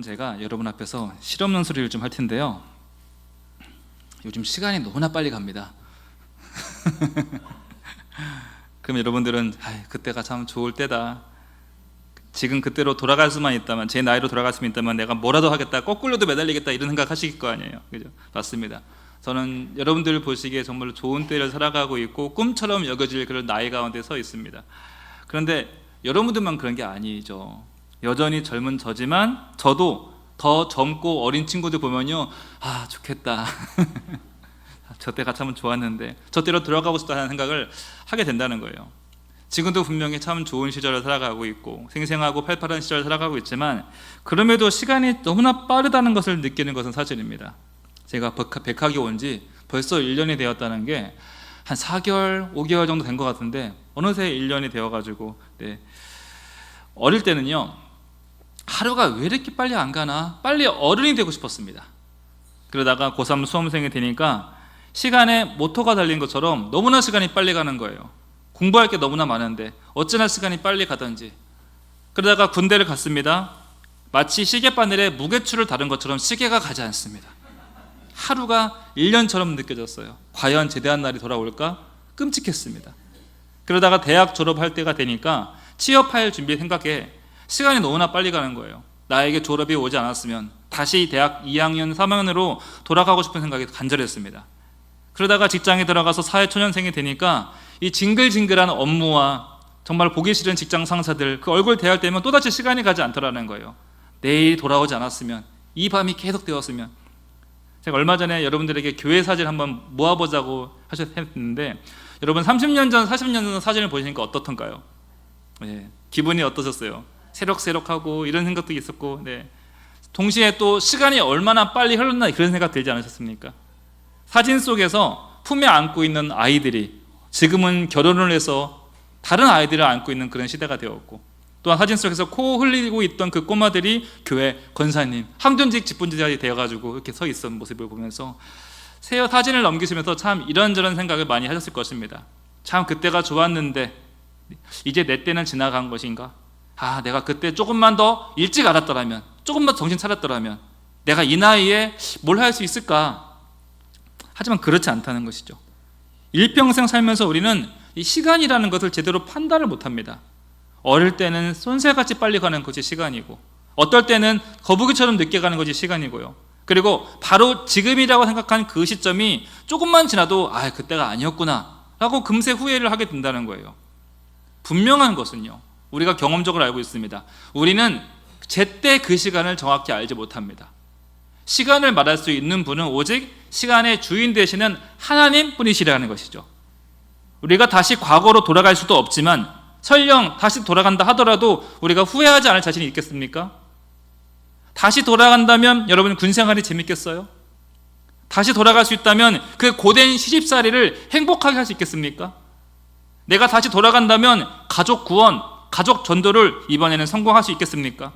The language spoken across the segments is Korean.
제가 여러분 앞에서 실없는 소리를 좀 할 텐데요. 요즘 시간이 너무나 빨리 갑니다. 그럼 여러분들은 그때가 참 좋을 때다, 지금 그때로 돌아갈 수만 있다면, 제 나이로 돌아갈 수만 있다면 내가 뭐라도 하겠다, 거꾸로도 매달리겠다, 이런 생각 하실 거 아니에요. 그죠? 맞습니다. 저는 여러분들 보시기에 정말로 좋은 때를 살아가고 있고 꿈처럼 여겨질 그런 나이 가운데 서 있습니다. 그런데 여러분들만 그런 게 아니죠. 여전히 젊은 저도 더 젊고 어린 친구들 보면요, 좋겠다. 저 때가 참 좋았는데 저 때로 돌아가고 싶다는 생각을 하게 된다는 거예요. 지금도 분명히 참 좋은 시절을 살아가고 있고 생생하고 팔팔한 시절을 살아가고 있지만, 그럼에도 시간이 너무나 빠르다는 것을 느끼는 것은 사실입니다. 제가 백학이 온 지 벌써 1년이 되었다는 게 한 4개월, 5개월 정도 된 것 같은데 어느새 1년이 되어가지고, 어릴 때는요, 하루가 왜 이렇게 빨리 안 가나, 빨리 어른이 되고 싶었습니다. 그러다가 고3 수험생이 되니까 시간에 모터가 달린 것처럼 너무나 시간이 빨리 가는 거예요. 공부할 게 너무나 많은데 어찌나 시간이 빨리 가던지. 그러다가 군대를 갔습니다. 마치 시계바늘에 무게추를 다룬 것처럼 시계가 가지 않습니다. 하루가 1년처럼 느껴졌어요. 과연 제대한 날이 돌아올까? 끔찍했습니다. 그러다가 대학 졸업할 때가 되니까 취업할 준비 생각에 시간이 너무나 빨리 가는 거예요. 나에게 졸업이 오지 않았으면 다시 대학 2학년, 3학년으로 돌아가고 싶은 생각이 간절했습니다. 그러다가 직장에 들어가서 사회초년생이 되니까 이 징글징글한 업무와 정말 보기 싫은 직장 상사들, 그 얼굴 대할 때면 또다시 시간이 가지 않더라는 거예요. 내일 돌아오지 않았으면, 이 밤이 계속 되었으면. 제가 얼마 전에 여러분들에게 교회 사진 한번 모아보자고 하셨는데, 여러분 30년 전, 40년 전 사진을 보시니까 어떻던가요? 기분이 어떠셨어요? 새록새록하고 이런 생각도 있었고, 동시에 또 시간이 얼마나 빨리 흘렀나 그런 생각 들지 않으셨습니까? 사진 속에서 품에 안고 있는 아이들이 지금은 결혼을 해서 다른 아이들을 안고 있는 그런 시대가 되었고, 또한 사진 속에서 코 흘리고 있던 그 꼬마들이 교회 권사님, 항존직 직분지자이 되어가지고 이렇게 서 있던 모습을 보면서 사진을 넘기시면서 참 이런저런 생각을 많이 하셨을 것입니다. 참 그때가 좋았는데 이제 내 때는 지나간 것인가? 내가 그때 조금만 더 일찍 알았더라면, 조금만 정신 차렸더라면 내가 이 나이에 뭘 할 수 있을까? 하지만 그렇지 않다는 것이죠. 일평생 살면서 우리는 이 시간이라는 것을 제대로 판단을 못합니다. 어릴 때는 쏜새같이 빨리 가는 것이 시간이고, 어떨 때는 거북이처럼 늦게 가는 것이 시간이고요. 그리고 바로 지금이라고 생각한 그 시점이 조금만 지나도 그때가 아니었구나 라고 금세 후회를 하게 된다는 거예요. 분명한 것은요, 우리가 경험적으로 알고 있습니다. 우리는 제때 그 시간을 정확히 알지 못합니다. 시간을 말할 수 있는 분은 오직 시간의 주인 되시는 하나님 뿐이시라는 것이죠. 우리가 다시 과거로 돌아갈 수도 없지만, 설령 다시 돌아간다 하더라도 우리가 후회하지 않을 자신이 있겠습니까? 다시 돌아간다면 여러분 군생활이 재밌겠어요? 다시 돌아갈 수 있다면 그 고된 시집살이를 행복하게 할 수 있겠습니까? 내가 다시 돌아간다면 가족 구원, 가족 전도를 이번에는 성공할 수 있겠습니까?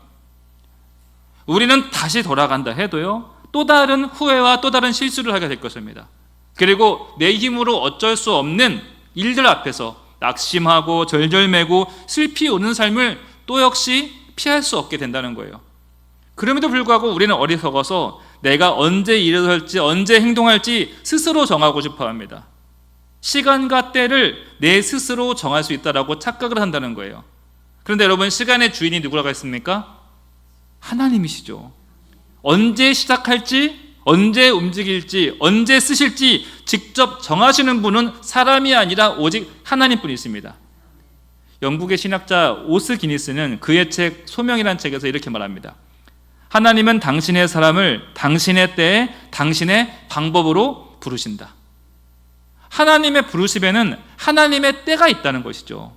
우리는 다시 돌아간다 해도요, 또 다른 후회와 또 다른 실수를 하게 될 것입니다. 그리고 내 힘으로 어쩔 수 없는 일들 앞에서 낙심하고 절절매고 슬피 오는 삶을 또 역시 피할 수 없게 된다는 거예요. 그럼에도 불구하고 우리는 어리석어서 내가 언제 일어설지, 언제 행동할지 스스로 정하고 싶어 합니다. 시간과 때를 내 스스로 정할 수 있다라고 착각을 한다는 거예요. 그런데 여러분, 시간의 주인이 누구라고 했습니까? 하나님이시죠. 언제 시작할지, 언제 움직일지, 언제 쓰실지 직접 정하시는 분은 사람이 아니라 오직 하나님뿐이 있습니다. 영국의 신학자 오스 기니스는 그의 책 소명이라는 책에서 이렇게 말합니다. 하나님은 당신의 사람을 당신의 때에 당신의 방법으로 부르신다. 하나님의 부르심에는 하나님의 때가 있다는 것이죠.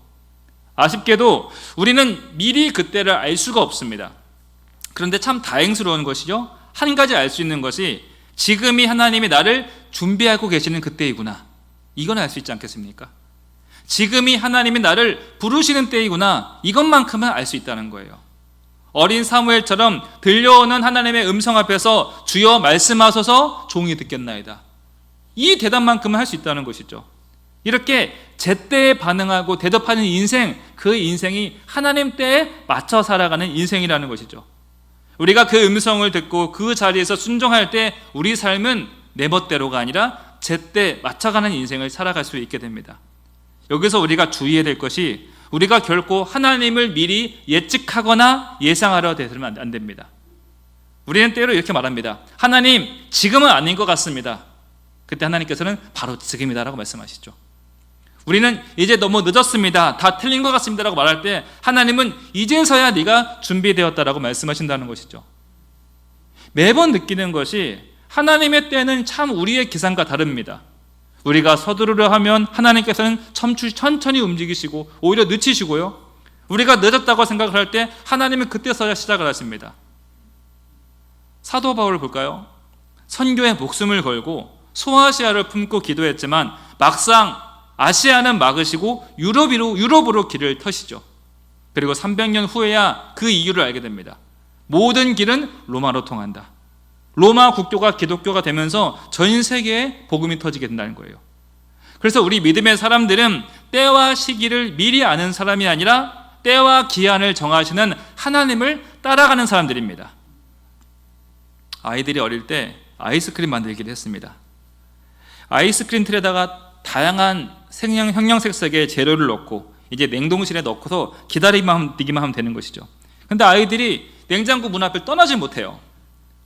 아쉽게도 우리는 미리 그 때를 알 수가 없습니다. 그런데 참 다행스러운 것이죠. 한 가지 알 수 있는 것이 지금이 하나님이 나를 준비하고 계시는 그때이구나, 이건 알 수 있지 않겠습니까? 지금이 하나님이 나를 부르시는 때이구나, 이것만큼은 알 수 있다는 거예요. 어린 사무엘처럼 들려오는 하나님의 음성 앞에서 주여 말씀하소서 종이 듣겠나이다, 이 대답만큼은 할 수 있다는 것이죠. 이렇게 제때에 반응하고 대답하는 인생, 그 인생이 하나님 때에 맞춰 살아가는 인생이라는 것이죠. 우리가 그 음성을 듣고 그 자리에서 순종할 때 우리 삶은 내 멋대로가 아니라 제때 맞춰가는 인생을 살아갈 수 있게 됩니다. 여기서 우리가 주의해야 될 것이 우리가 결코 하나님을 미리 예측하거나 예상하려 대들면 안 됩니다. 우리는 때로 이렇게 말합니다. 하나님, 지금은 아닌 것 같습니다. 그때 하나님께서는 바로 지금이다라고 말씀하시죠. 우리는 이제 너무 늦었습니다. 다 틀린 것 같습니다라고 말할 때 하나님은 이제서야 네가 준비되었다라고 말씀하신다는 것이죠. 매번 느끼는 것이 하나님의 때는 참 우리의 계산과 다릅니다. 우리가 서두르려 하면 하나님께서는 천천히 움직이시고 오히려 늦추시고요. 우리가 늦었다고 생각을 할 때 하나님은 그때서야 시작을 하십니다. 사도 바울을 볼까요? 선교에 목숨을 걸고 소아시아를 품고 기도했지만 막상 아시아는 막으시고 유럽으로 길을 터시죠. 그리고 300년 후에야 그 이유를 알게 됩니다. 모든 길은 로마로 통한다. 로마 국교가 기독교가 되면서 전 세계에 복음이 터지게 된다는 거예요. 그래서 우리 믿음의 사람들은 때와 시기를 미리 아는 사람이 아니라 때와 기한을 정하시는 하나님을 따라가는 사람들입니다. 아이들이 어릴 때 아이스크림 만들기를 했습니다. 아이스크림 틀에다가 다양한 형형색색의 재료를 넣고 이제 냉동실에 넣고서 기다리기만 하면 되는 것이죠. 근데 아이들이 냉장고 문 앞을 떠나지 못해요.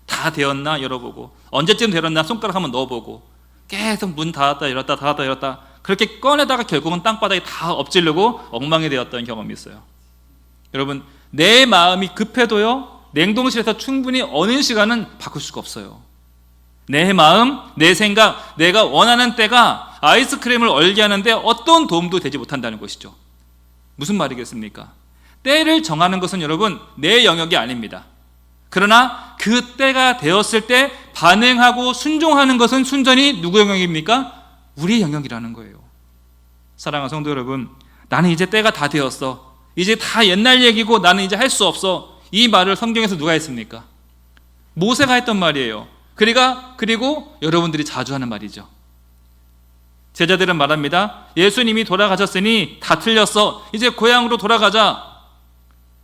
다 되었나 열어보고 언제쯤 되었나 손가락 한번 넣어보고 계속 문 닫았다 열었다 그렇게 꺼내다가 결국은 땅바닥에 다 엎질르고 엉망이 되었던 경험이 있어요. 여러분, 내 마음이 급해도요 냉동실에서 충분히 어느 시간은 바꿀 수가 없어요. 내 마음, 내 생각, 내가 원하는 때가 아이스크림을 얼게 하는데 어떤 도움도 되지 못한다는 것이죠. 무슨 말이겠습니까? 때를 정하는 것은 여러분 내 영역이 아닙니다. 그러나 그 때가 되었을 때 반응하고 순종하는 것은 순전히 누구 영역입니까? 우리 영역이라는 거예요. 사랑하는 성도 여러분, 나는 이제 때가 다 되었어. 이제 다 옛날 얘기고 나는 이제 할 수 없어. 이 말을 성경에서 누가 했습니까? 모세가 했던 말이에요. 그리고 여러분들이 자주 하는 말이죠. 제자들은 말합니다. 예수님이 돌아가셨으니 다 틀렸어. 이제 고향으로 돌아가자.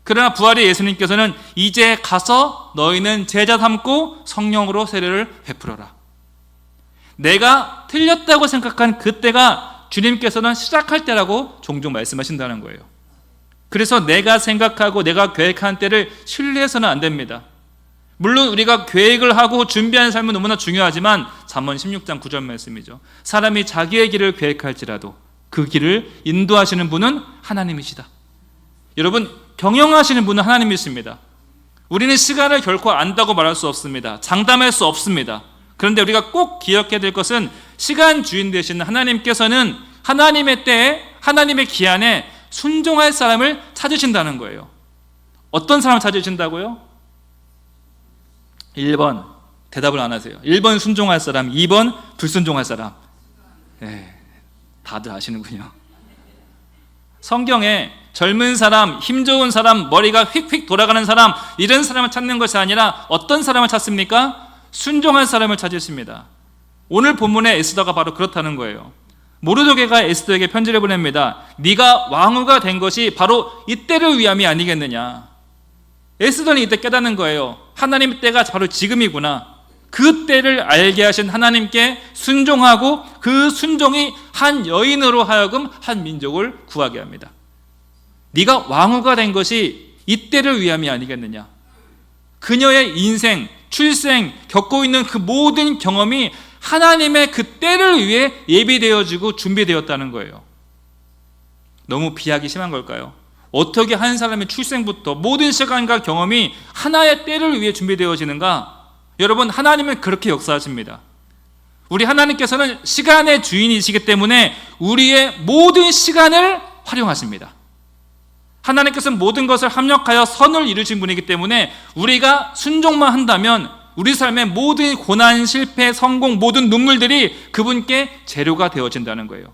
그러나 부활의 예수님께서는 이제 가서 너희는 제자 삼고 성령으로 세례를 베풀어라. 내가 틀렸다고 생각한 그때가 주님께서는 시작할 때라고 종종 말씀하신다는 거예요. 그래서 내가 생각하고 내가 계획한 때를 신뢰해서는 안 됩니다. 물론 우리가 계획을 하고 준비하는 삶은 너무나 중요하지만 잠언 16장 9절 말씀이죠. 사람이 자기의 길을 계획할지라도 그 길을 인도하시는 분은 하나님이시다. 여러분, 경영하시는 분은 하나님이십니다. 우리는 시간을 결코 안다고 말할 수 없습니다. 장담할 수 없습니다. 그런데 우리가 꼭 기억해야 될 것은 시간 주인 되시는 하나님께서는 하나님의 때에 하나님의 기한에 순종할 사람을 찾으신다는 거예요. 어떤 사람을 찾으신다고요? 1번 대답을 안 하세요. 1번 순종할 사람, 2번 불순종할 사람. 네, 다들 아시는군요. 성경에 젊은 사람, 힘 좋은 사람, 머리가 휙휙 돌아가는 사람, 이런 사람을 찾는 것이 아니라 어떤 사람을 찾습니까? 순종할 사람을 찾으십니다. 오늘 본문의 에스더가 바로 그렇다는 거예요. 모르드게가 에스더에게 편지를 보냅니다. 네가 왕후가 된 것이 바로 이때를 위함이 아니겠느냐. 에스더는 이때 깨닫는 거예요. 하나님의 때가 바로 지금이구나. 그 때를 알게 하신 하나님께 순종하고 그 순종이 한 여인으로 하여금 한 민족을 구하게 합니다. 네가 왕후가 된 것이 이때를 위함이 아니겠느냐. 그녀의 인생, 출생, 겪고 있는 그 모든 경험이 하나님의 그 때를 위해 예비되어지고 준비되었다는 거예요. 너무 비약이 심한 걸까요? 어떻게 한 사람의 출생부터 모든 시간과 경험이 하나의 때를 위해 준비되어지는가? 여러분, 하나님은 그렇게 역사하십니다. 우리 하나님께서는 시간의 주인이시기 때문에 우리의 모든 시간을 활용하십니다. 하나님께서는 모든 것을 합력하여 선을 이루신 분이기 때문에 우리가 순종만 한다면 우리 삶의 모든 고난, 실패, 성공, 모든 눈물들이 그분께 재료가 되어진다는 거예요.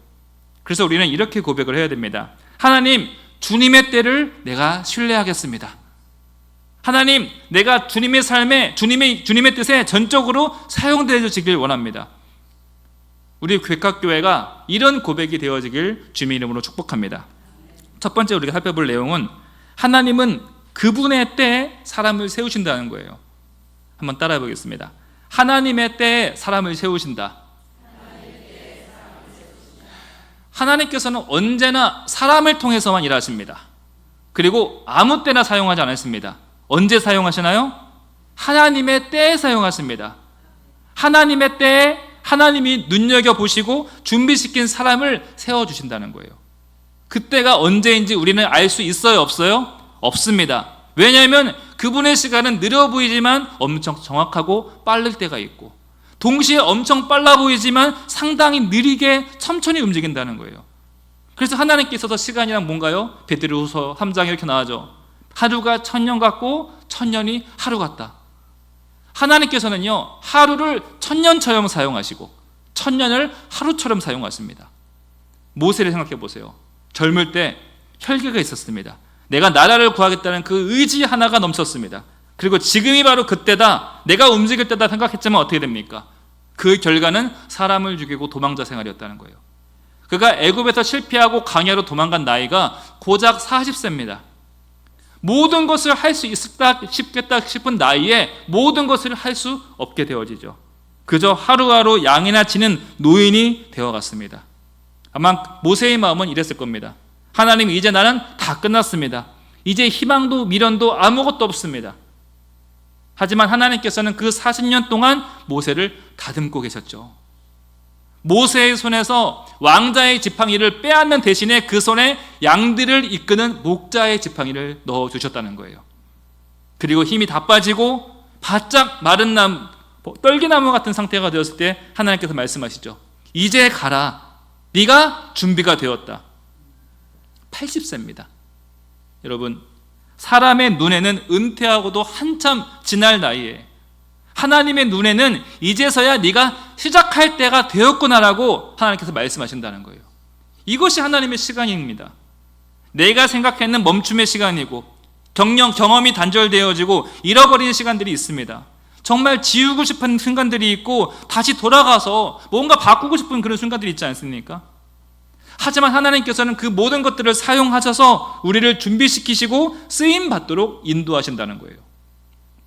그래서 우리는 이렇게 고백을 해야 됩니다. 하나님, 주님의 때를 내가 신뢰하겠습니다. 하나님, 내가 주님의 삶에 주님의 뜻에 전적으로 사용되어지길 원합니다. 우리 괴각교회가 이런 고백이 되어지길 주님의 이름으로 축복합니다. 첫 번째 우리가 살펴볼 내용은 하나님은 그분의 때에 사람을 세우신다는 거예요. 한번 따라해 보겠습니다. 하나님의 때에 사람을 세우신다. 하나님께서는 언제나 사람을 통해서만 일하십니다. 그리고 아무 때나 사용하지 않습니다. 언제 사용하시나요? 하나님의 때에 사용하십니다. 하나님의 때에 하나님이 눈여겨보시고 준비시킨 사람을 세워주신다는 거예요. 그때가 언제인지 우리는 알 수 있어요? 없어요? 없습니다. 왜냐하면 그분의 시간은 느려 보이지만 엄청 정확하고 빠를 때가 있고, 동시에 엄청 빨라 보이지만 상당히 느리게 천천히 움직인다는 거예요. 그래서 하나님께서도 시간이란 뭔가요? 베드로후서 3장에 이렇게 나와죠. 하루가 1000년 같고 1000년이 하루 같다. 하나님께서는요, 하루를 1000년처럼 사용하시고 1000년을 하루처럼 사용하십니다. 모세를 생각해 보세요. 젊을 때 혈기가 있었습니다. 내가 나라를 구하겠다는 그 의지 하나가 넘쳤습니다. 그리고 지금이 바로 그때다, 내가 움직일 때다 생각했지만 어떻게 됩니까? 그 결과는 사람을 죽이고 도망자 생활이었다는 거예요. 그가 애굽에서 실패하고 광야로 도망간 나이가 고작 40세입니다. 모든 것을 할 수 있겠다 싶은 나이에 모든 것을 할 수 없게 되어지죠. 그저 하루하루 양이나 치는 노인이 되어갔습니다. 아마 모세의 마음은 이랬을 겁니다. 하나님, 이제 나는 다 끝났습니다. 이제 희망도 미련도 아무것도 없습니다. 하지만 하나님께서는 그 40년 동안 모세를 다듬고 계셨죠. 모세의 손에서 왕자의 지팡이를 빼앗는 대신에 그 손에 양들을 이끄는 목자의 지팡이를 넣어주셨다는 거예요. 그리고 힘이 다 빠지고 바짝 마른 떨기나무 같은 상태가 되었을 때 하나님께서 말씀하시죠. 이제 가라. 네가 준비가 되었다. 80세입니다. 여러분, 사람의 눈에는 은퇴하고도 한참 지날 나이에 하나님의 눈에는 이제서야 네가 시작할 때가 되었구나라고 하나님께서 말씀하신다는 거예요. 이것이 하나님의 시간입니다. 내가 생각했는 멈춤의 시간이고 경험이 단절되어지고 잃어버리는 시간들이 있습니다. 정말 지우고 싶은 순간들이 있고 다시 돌아가서 뭔가 바꾸고 싶은 그런 순간들이 있지 않습니까? 하지만 하나님께서는 그 모든 것들을 사용하셔서 우리를 준비시키시고 쓰임받도록 인도하신다는 거예요.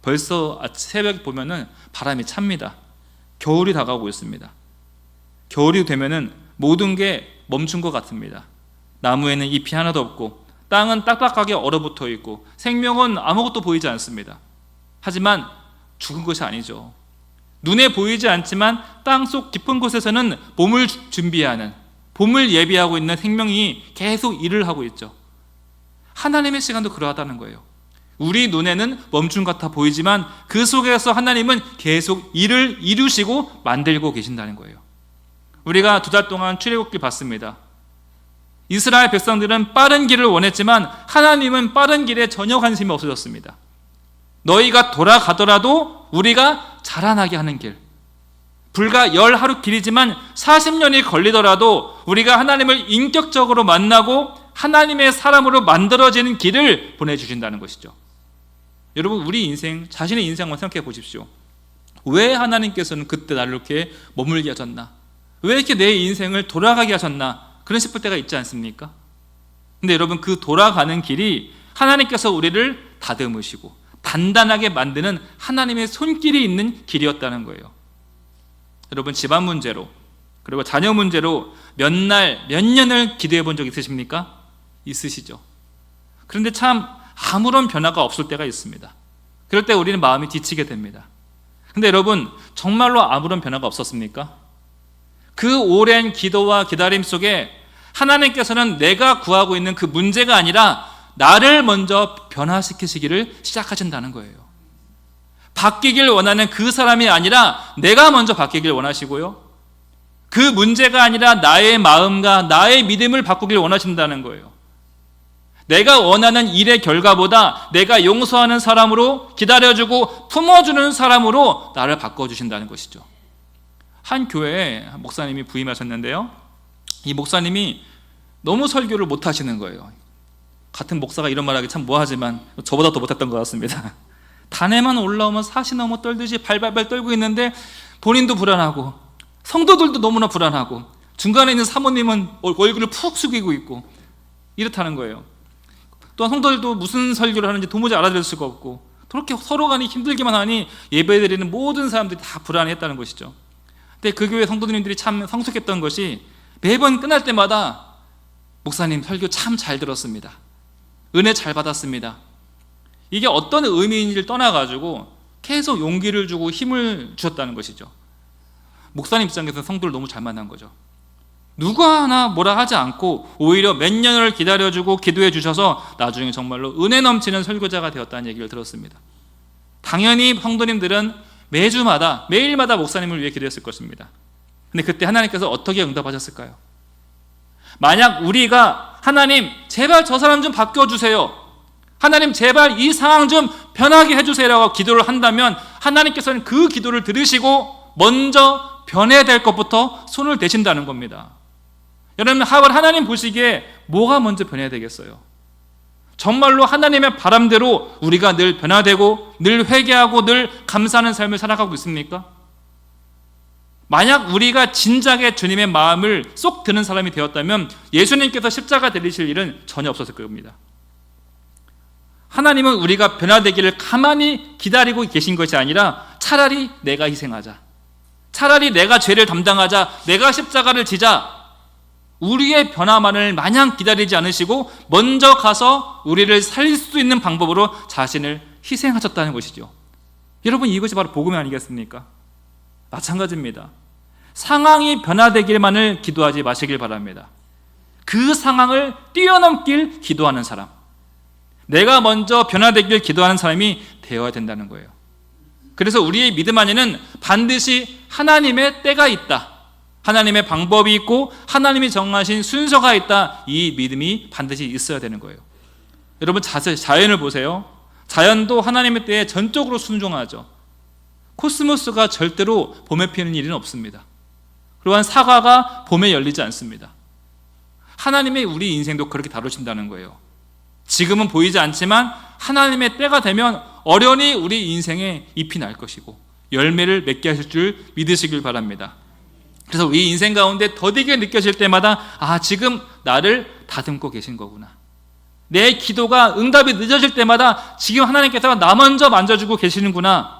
벌써 새벽에 보면은 바람이 찹니다. 겨울이 다가오고 있습니다. 겨울이 되면은 모든 게 멈춘 것 같습니다. 나무에는 잎이 하나도 없고 땅은 딱딱하게 얼어붙어 있고 생명은 아무것도 보이지 않습니다. 하지만 죽은 것이 아니죠. 눈에 보이지 않지만 땅속 깊은 곳에서는 봄을 준비하는, 봄을 예비하고 있는 생명이 계속 일을 하고 있죠. 하나님의 시간도 그러하다는 거예요. 우리 눈에는 멈춤 같아 보이지만 그 속에서 하나님은 계속 일을 이루시고 만들고 계신다는 거예요. 우리가 2달 동안 출애굽길 봤습니다. 이스라엘 백성들은 빠른 길을 원했지만 하나님은 빠른 길에 전혀 관심이 없어졌습니다. 너희가 돌아가더라도 우리가 자라나게 하는 길, 불과 10하루 길이지만 40년이 걸리더라도 우리가 하나님을 인격적으로 만나고 하나님의 사람으로 만들어지는 길을 보내주신다는 것이죠. 여러분, 우리 인생, 자신의 인생만 생각해 보십시오. 왜 하나님께서는 그때 나를 이렇게 머물게 하셨나? 왜 이렇게 내 인생을 돌아가게 하셨나? 그런 싶을 때가 있지 않습니까? 근데 여러분, 그 돌아가는 길이 하나님께서 우리를 다듬으시고 단단하게 만드는 하나님의 손길이 있는 길이었다는 거예요. 여러분, 집안 문제로 그리고 자녀 문제로 몇 년을 기도해 본 적 있으십니까? 있으시죠. 그런데 참 아무런 변화가 없을 때가 있습니다. 그럴 때 우리는 마음이 지치게 됩니다. 근데 여러분, 정말로 아무런 변화가 없었습니까? 그 오랜 기도와 기다림 속에 하나님께서는 내가 구하고 있는 그 문제가 아니라 나를 먼저 변화시키시기를 시작하신다는 거예요. 바뀌길 원하는 그 사람이 아니라 내가 먼저 바뀌길 원하시고요, 그 문제가 아니라 나의 마음과 나의 믿음을 바꾸길 원하신다는 거예요. 내가 원하는 일의 결과보다 내가 용서하는 사람으로, 기다려주고 품어주는 사람으로 나를 바꿔주신다는 것이죠. 한 교회에 목사님이 부임하셨는데요, 이 목사님이 너무 설교를 못하시는 거예요. 같은 목사가 이런 말하기 참 뭐하지만 저보다 더 못했던 것 같습니다. 단에만 올라오면 사시 넘어 떨듯이 발발발 떨고 있는데 본인도 불안하고 성도들도 너무나 불안하고 중간에 있는 사모님은 얼굴을 푹 숙이고 있고 이렇다는 거예요. 또한 성도들도 무슨 설교를 하는지 도무지 알아들을 수가 없고 그렇게 서로 간에 힘들기만 하니 예배드리는 모든 사람들이 다 불안해했다는 것이죠. 근데 그 교회 성도님들이 참 성숙했던 것이 매번 끝날 때마다 목사님 설교 참 잘 들었습니다. 은혜 잘 받았습니다. 이게 어떤 의미인지를 떠나가지고 계속 용기를 주고 힘을 주셨다는 것이죠. 목사님 입장에서 성도를 너무 잘 만난 거죠. 누가 하나 뭐라 하지 않고 오히려 몇 년을 기다려주고 기도해 주셔서 나중에 정말로 은혜 넘치는 설교자가 되었다는 얘기를 들었습니다. 당연히 성도님들은 매주마다 매일마다 목사님을 위해 기도했을 것입니다. 근데 그때 하나님께서 어떻게 응답하셨을까요? 만약 우리가 하나님 제발 저 사람 좀 바꿔주세요, 하나님 제발 이 상황 좀 변하게 해주세요라고 기도를 한다면 하나님께서는 그 기도를 들으시고 먼저 변해야 될 것부터 손을 대신다는 겁니다. 여러분, 하나님 보시기에 뭐가 먼저 변해야 되겠어요? 정말로 하나님의 바람대로 우리가 늘 변화되고 늘 회개하고 늘 감사하는 삶을 살아가고 있습니까? 만약 우리가 진작에 주님의 마음을 쏙 드는 사람이 되었다면 예수님께서 십자가 들리실 일은 전혀 없었을 겁니다. 하나님은 우리가 변화되기를 가만히 기다리고 계신 것이 아니라 차라리 내가 희생하자, 차라리 내가 죄를 담당하자, 내가 십자가를 지자, 우리의 변화만을 마냥 기다리지 않으시고 먼저 가서 우리를 살릴 수 있는 방법으로 자신을 희생하셨다는 것이죠. 여러분, 이것이 바로 복음 아니겠습니까? 마찬가지입니다. 상황이 변화되길만을 기도하지 마시길 바랍니다. 그 상황을 뛰어넘길 기도하는 사람, 내가 먼저 변화되길 기도하는 사람이 되어야 된다는 거예요. 그래서 우리의 믿음 안에는 반드시 하나님의 때가 있다, 하나님의 방법이 있고 하나님이 정하신 순서가 있다, 이 믿음이 반드시 있어야 되는 거예요. 여러분, 자연을 보세요. 자연도 하나님의 때에 전적으로 순종하죠. 코스모스가 절대로 봄에 피는 일은 없습니다. 또한 사과가 봄에 열리지 않습니다. 하나님의 우리 인생도 그렇게 다루신다는 거예요. 지금은 보이지 않지만 하나님의 때가 되면 어련히 우리 인생에 잎이 날 것이고 열매를 맺게 하실 줄 믿으시길 바랍니다. 그래서 우리 인생 가운데 더디게 느껴질 때마다 지금 나를 다듬고 계신 거구나, 내 기도가 응답이 늦어질 때마다 지금 하나님께서 나 먼저 만져주고 계시는구나,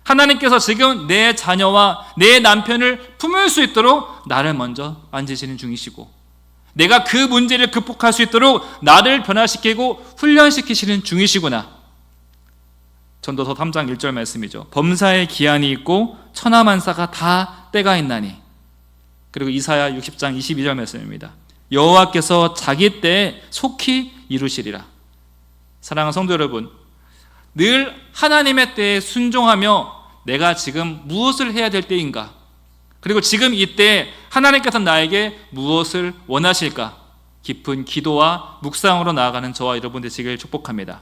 하나님께서 지금 내 자녀와 내 남편을 품을 수 있도록 나를 먼저 만지시는 중이시고 내가 그 문제를 극복할 수 있도록 나를 변화시키고 훈련시키시는 중이시구나. 전도서 3장 1절 말씀이죠. 범사의 기한이 있고 천하만사가 다 때가 있나니. 그리고 이사야 60장 22절 말씀입니다. 여호와께서 자기 때에 속히 이루시리라. 사랑하는 성도 여러분, 늘 하나님의 때에 순종하며 내가 지금 무엇을 해야 될 때인가, 그리고 지금 이때 하나님께서 나에게 무엇을 원하실까, 깊은 기도와 묵상으로 나아가는 저와 여러분 되시길 축복합니다.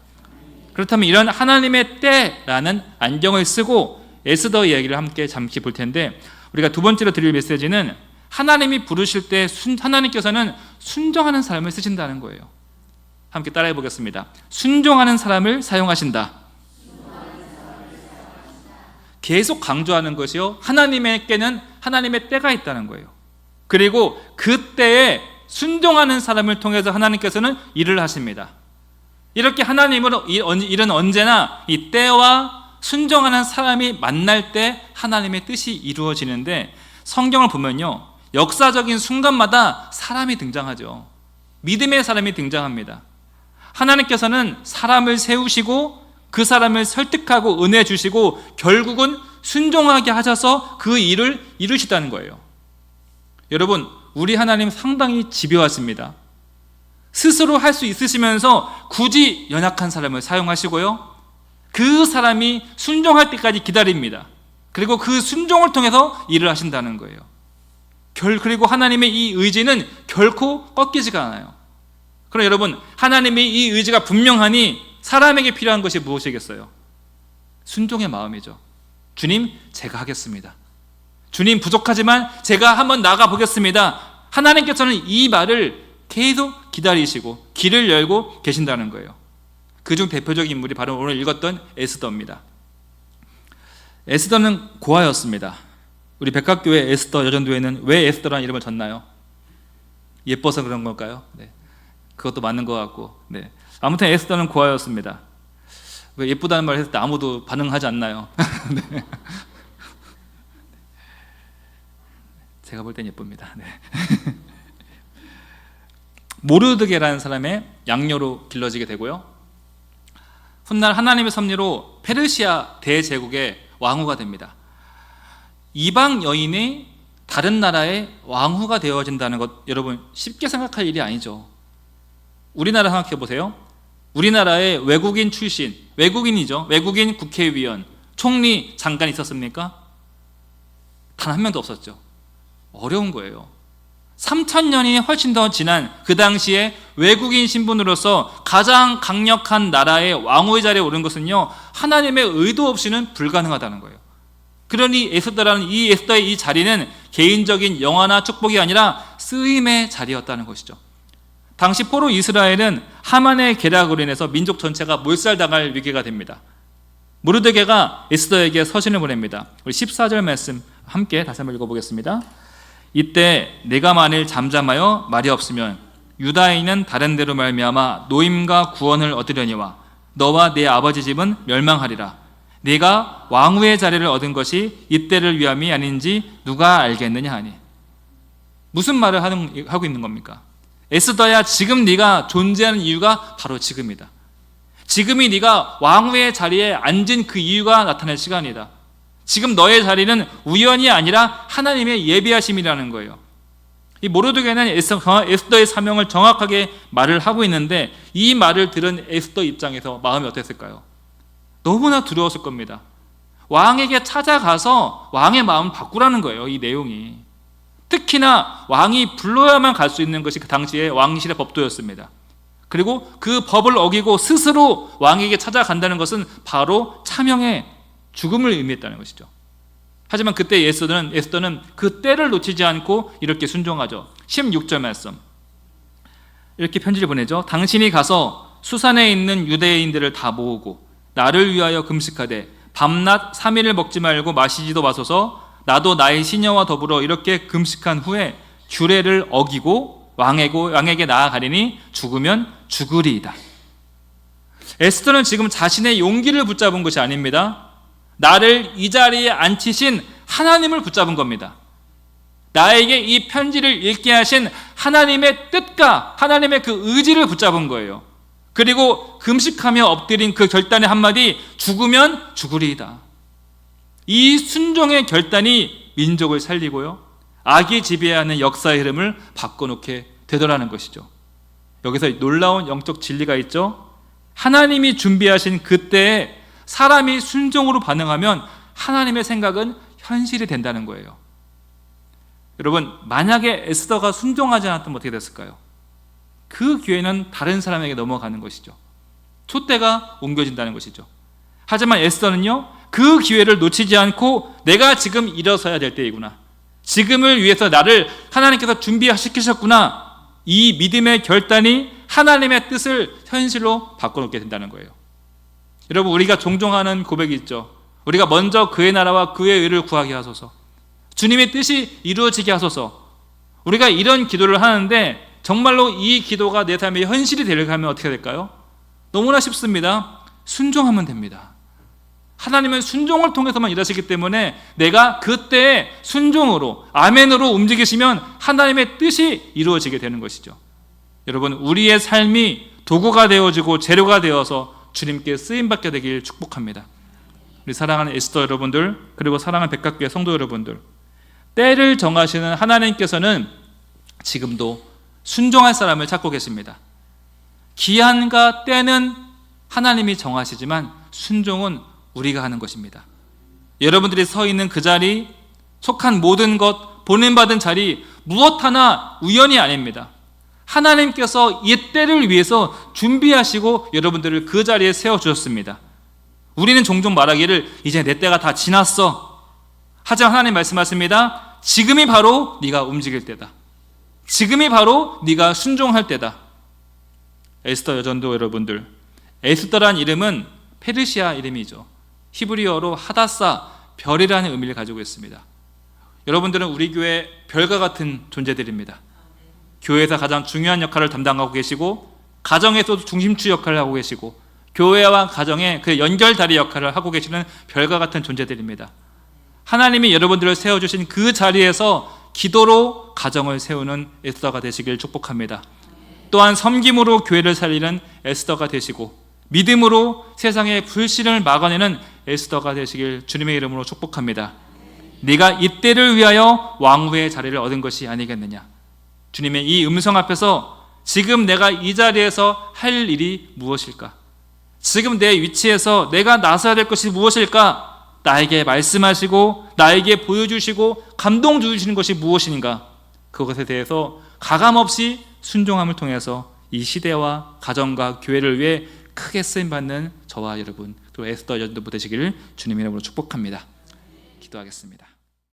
그렇다면 이런 하나님의 때라는 안경을 쓰고 에스더 이야기를 함께 잠시 볼 텐데, 우리가 두 번째로 드릴 메시지는 하나님이 부르실 때 하나님께서는 순종하는 사람을 쓰신다는 거예요. 함께 따라해 보겠습니다. 순종하는 사람을 사용하신다. 계속 강조하는 것이요, 하나님에게는 하나님의 때가 있다는 거예요. 그리고 그 때에 순종하는 사람을 통해서 하나님께서는 일을 하십니다. 이렇게 하나님은 일은 언제나 이 때와 순종하는 사람이 만날 때 하나님의 뜻이 이루어지는데, 성경을 보면요, 역사적인 순간마다 사람이 등장하죠. 믿음의 사람이 등장합니다. 하나님께서는 사람을 세우시고 그 사람을 설득하고 은혜 주시고 결국은 순종하게 하셔서 그 일을 이루시다는 거예요. 여러분, 우리 하나님 상당히 집요하십니다. 스스로 할 수 있으시면서 굳이 연약한 사람을 사용하시고요, 그 사람이 순종할 때까지 기다립니다. 그리고 그 순종을 통해서 일을 하신다는 거예요. 그리고 하나님의 이 의지는 결코 꺾이지가 않아요. 그럼 여러분, 하나님의 이 의지가 분명하니 사람에게 필요한 것이 무엇이겠어요? 순종의 마음이죠. 주님, 제가 하겠습니다. 주님, 부족하지만 제가 한번 나가 보겠습니다. 하나님께서는 이 말을 계속 기다리시고 길을 열고 계신다는 거예요. 그중 대표적인 인물이 바로 오늘 읽었던 에스더입니다. 에스더는 고아였습니다. 우리 백학교의 에스더 여전도에는 왜 에스더라는 이름을 졌나요? 예뻐서 그런 걸까요? 네. 그것도 맞는 것 같고, 네. 아무튼 에스더는 고아였습니다. 왜 예쁘다는 말을 했을 때 아무도 반응하지 않나요? 네. 제가 볼 땐 예쁩니다. 네. 모르드게라는 사람의 양녀로 길러지게 되고요. 훗날 하나님의 섭리로 페르시아 대제국의 왕후가 됩니다. 이방 여인이 다른 나라의 왕후가 되어진다는 것, 여러분 쉽게 생각할 일이 아니죠. 우리나라 생각해 보세요. 우리나라에 외국인 출신, 외국인이죠. 외국인 국회의원, 총리, 장관 있었습니까? 단 한 명도 없었죠. 어려운 거예요. 3,000년이 훨씬 더 지난 그 당시에 외국인 신분으로서 가장 강력한 나라의 왕후의 자리에 오른 것은요, 하나님의 의도 없이는 불가능하다는 거예요. 그러니 에스더라는 이 에스더의 이 자리는 개인적인 영화나 축복이 아니라 쓰임의 자리였다는 것이죠. 당시 포로 이스라엘은 하만의 계략으로 인해서 민족 전체가 몰살당할 위기가 됩니다. 모르드게가 에스더에게 서신을 보냅니다. 우리 14절 말씀 함께 다시 한번 읽어보겠습니다. 이때 내가 만일 잠잠하여 말이 없으면 유다인은 다른 데로 말미암아 노임과 구원을 얻으려니와 너와 내 아버지 집은 멸망하리라. 네가 왕후의 자리를 얻은 것이 이때를 위함이 아닌지 누가 알겠느냐 하니. 무슨 말을 하고 있는 겁니까? 에스더야, 지금 네가 존재하는 이유가 바로 지금이다. 지금이 네가 왕후의 자리에 앉은 그 이유가 나타날 시간이다. 지금 너의 자리는 우연이 아니라 하나님의 예비하심이라는 거예요. 이 모르드게는 에스더의 사명을 정확하게 말을 하고 있는데, 이 말을 들은 에스더 입장에서 마음이 어땠을까요? 너무나 두려웠을 겁니다. 왕에게 찾아가서 왕의 마음을 바꾸라는 거예요, 이 내용이. 특히나 왕이 불러야만 갈 수 있는 것이 그 당시의 왕실의 법도였습니다. 그리고 그 법을 어기고 스스로 왕에게 찾아간다는 것은 바로 차명의 죽음을 의미했다는 것이죠. 하지만 그때 에스더는 그 때를 놓치지 않고 이렇게 순종하죠. 16절 말씀, 이렇게 편지를 보내죠. 당신이 가서 수산에 있는 유대인들을 다 모으고 나를 위하여 금식하되 밤낮 3일을 먹지 말고 마시지도 마소서. 나도 나의 시녀와 더불어 이렇게 금식한 후에 규례를 어기고 왕에게 나아가리니 죽으면 죽으리이다. 에스더는 지금 자신의 용기를 붙잡은 것이 아닙니다. 나를 이 자리에 앉히신 하나님을 붙잡은 겁니다. 나에게 이 편지를 읽게 하신 하나님의 뜻과 하나님의 그 의지를 붙잡은 거예요. 그리고 금식하며 엎드린 그 결단의 한마디, 죽으면 죽으리이다. 이 순종의 결단이 민족을 살리고요, 악이 지배하는 역사의 흐름을 바꿔놓게 되더라는 것이죠. 여기서 놀라운 영적 진리가 있죠. 하나님이 준비하신 그때에 사람이 순종으로 반응하면 하나님의 생각은 현실이 된다는 거예요. 여러분, 만약에 에스더가 순종하지 않았다면 어떻게 됐을까요? 그 기회는 다른 사람에게 넘어가는 것이죠. 촛대가 옮겨진다는 것이죠. 하지만 에스더는요, 그 기회를 놓치지 않고 내가 지금 일어서야 될 때이구나, 지금을 위해서 나를 하나님께서 준비시키셨구나, 이 믿음의 결단이 하나님의 뜻을 현실로 바꿔놓게 된다는 거예요. 여러분, 우리가 종종 하는 고백이 있죠. 우리가 먼저 그의 나라와 그의 의를 구하게 하소서, 주님의 뜻이 이루어지게 하소서. 우리가 이런 기도를 하는데 정말로 이 기도가 내 삶의 현실이 되려고 하면 어떻게 될까요? 너무나 쉽습니다. 순종하면 됩니다. 하나님은 순종을 통해서만 일하시기 때문에 내가 그때의 순종으로, 아멘으로 움직이시면 하나님의 뜻이 이루어지게 되는 것이죠. 여러분, 우리의 삶이 도구가 되어지고 재료가 되어서 주님께 쓰임받게 되길 축복합니다. 우리 사랑하는 에스더 여러분들, 그리고 사랑하는 백각교회 성도 여러분들, 때를 정하시는 하나님께서는 지금도 순종할 사람을 찾고 계십니다. 기한과 때는 하나님이 정하시지만 순종은 우리가 하는 것입니다. 여러분들이 서 있는 그 자리, 속한 모든 것, 보냄받은 자리, 무엇 하나 우연이 아닙니다. 하나님께서 이 때를 위해서 준비하시고 여러분들을 그 자리에 세워주셨습니다. 우리는 종종 말하기를 이제 내 때가 다 지났어. 하지만 하나님 말씀하십니다. 지금이 바로 네가 움직일 때다. 지금이 바로 네가 순종할 때다. 에스더 여전도 여러분들, 에스더란 이름은 페르시아 이름이죠. 히브리어로 하다사, 별이라는 의미를 가지고 있습니다. 여러분들은 우리 교회 별과 같은 존재들입니다. 교회에서 가장 중요한 역할을 담당하고 계시고 가정에서도 중심축 역할을 하고 계시고 교회와 가정의 그 연결다리 역할을 하고 계시는 별과 같은 존재들입니다. 하나님이 여러분들을 세워주신 그 자리에서 기도로 가정을 세우는 에스더가 되시길 축복합니다. 또한 섬김으로 교회를 살리는 에스더가 되시고 믿음으로 세상의 불신을 막아내는 에스더가 되시길 주님의 이름으로 축복합니다. 네가 이때를 위하여 왕후의 자리를 얻은 것이 아니겠느냐. 주님의 이 음성 앞에서 지금 내가 이 자리에서 할 일이 무엇일까? 지금 내 위치에서 내가 나서야 될 것이 무엇일까? 나에게 말씀하시고 나에게 보여주시고 감동 주시는 것이 무엇인가? 그것에 대해서 가감없이 순종함을 통해서 이 시대와 가정과 교회를 위해 크게 쓰임받는 저와 여러분 또 에스더 여러분들 되시기를 주님의 이름으로 축복합니다. 기도하겠습니다.